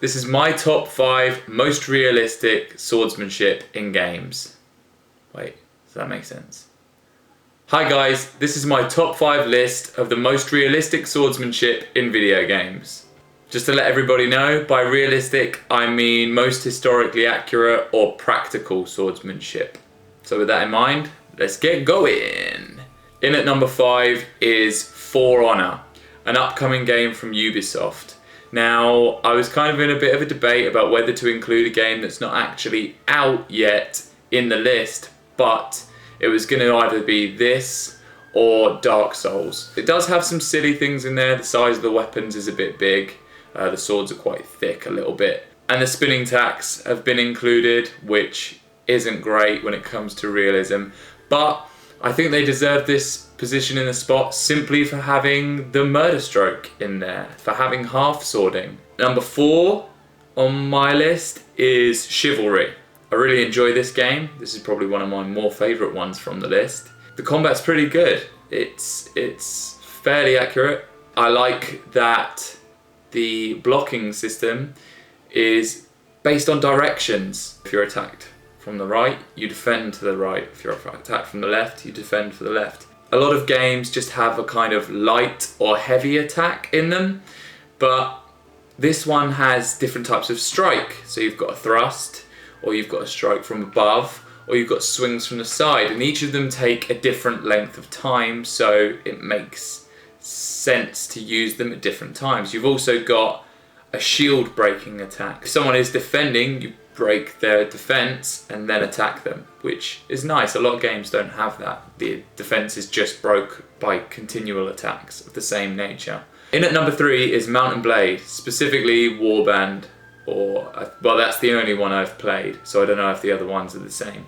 This is my top 5 most realistic swordsmanship in games. Wait, does that make sense? Hi guys, this is my top 5 list of the most realistic swordsmanship in video games. Just to let everybody know, by realistic I mean most historically accurate or practical swordsmanship. So with that in mind, let's get going. In at number 5 is For Honor, an upcoming game from Ubisoft. Now, I was kind of in a bit of a debate about whether to include a game that's not actually out yet in the list, but it was going to either be this or Dark Souls. It does have some silly things in there. The size of the weapons is a bit big. The swords are quite thick a little bit. And the spinning tacks have been included, which isn't great when it comes to realism. But I think they deserve this position in the spot simply for having the murder stroke in there, for having half swording. Number 4 on my list is Chivalry. I really enjoy this game. This is probably one of my more favourite ones from the list. The combat's pretty good. It's fairly accurate. I like that the blocking system is based on directions. If you're attacked from the right, you defend to the right. If you're attacked from the left, you defend for the left. A lot of games just have a kind of light or heavy attack in them, but this one has different types of strike. So you've got a thrust, or you've got a strike from above, or you've got swings from the side, and each of them take a different length of time, so it makes sense to use them at different times. You've also got a shield breaking attack. If someone is defending, you break their defense and then attack them, which is nice. A lot of games don't have that. The defense is just broke by continual attacks of the same nature. In at number 3 is Mount and Blade, specifically Warband. Well, that's the only one I've played, so I don't know if the other ones are the same.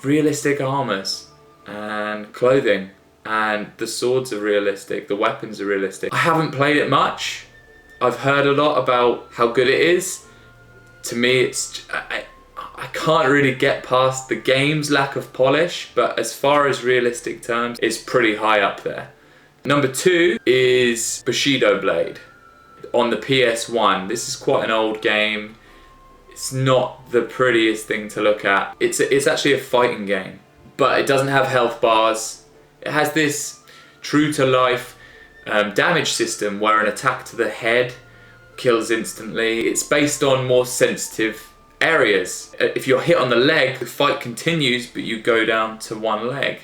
Realistic armors and clothing, and the swords are realistic, the weapons are realistic. I haven't played it much. I've heard a lot about how good it is. To me, I can't really get past the game's lack of polish, but as far as realistic terms, it's pretty high up there. Number 2 is Bushido Blade. On the PS1. This is quite an old game. It's not the prettiest thing to look at. It's actually a fighting game, but it doesn't have health bars. It has this true to life damage system where an attack to the head kills instantly. It's based on more sensitive areas. If you're hit on the leg, the fight continues, but you go down to one leg.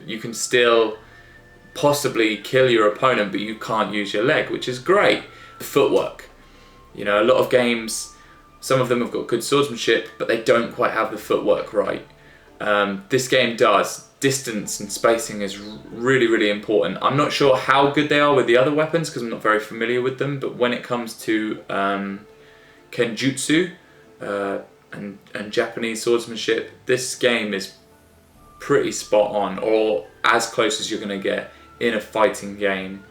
You can still possibly kill your opponent, but you can't use your leg, which is great. Footwork. You know, a lot of games, some of them have got good swordsmanship, but they don't quite have the footwork right. This game does. Distance and spacing is really, really important. I'm not sure how good they are with the other weapons because I'm not very familiar with them, but when it comes to Kenjutsu and Japanese swordsmanship, this game is pretty spot on, or as close as you're going to get in a fighting game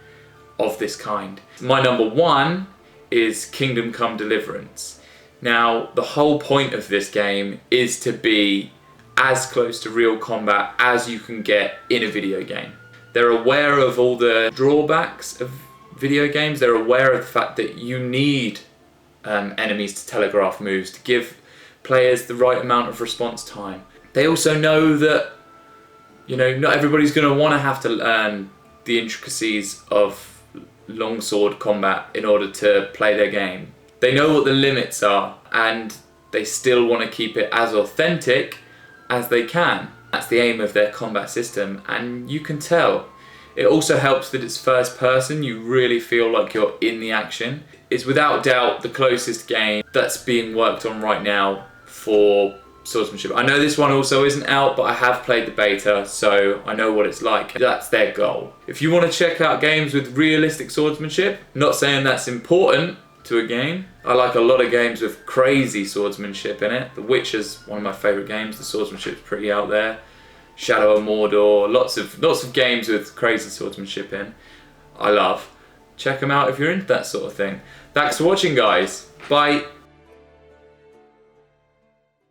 of this kind. My number 1 is Kingdom Come Deliverance. Now, the whole point of this game is to be as close to real combat as you can get in a video game. They're aware of all the drawbacks of video games. They're aware of the fact that you need enemies to telegraph moves, to give players the right amount of response time. They also know that, you know, not everybody's going to want to have to learn the intricacies of longsword combat in order to play their game. They know what the limits are, and they still want to keep it as authentic as they can. That's the aim of their combat system, and you can tell. It also helps that it's first person. You really feel like you're in the action. It's without doubt the closest game that's being worked on right now for swordsmanship. I know this one also isn't out, but I have played the beta, so I know what it's like. That's their goal. If you want to check out games with realistic swordsmanship, not saying that's important to a game. I like a lot of games with crazy swordsmanship in it. The Witcher's one of my favourite games. The swordsmanship's pretty out there. Shadow of Mordor, lots of games with crazy swordsmanship in. I love. Check them out if you're into that sort of thing. Thanks for watching, guys. Bye.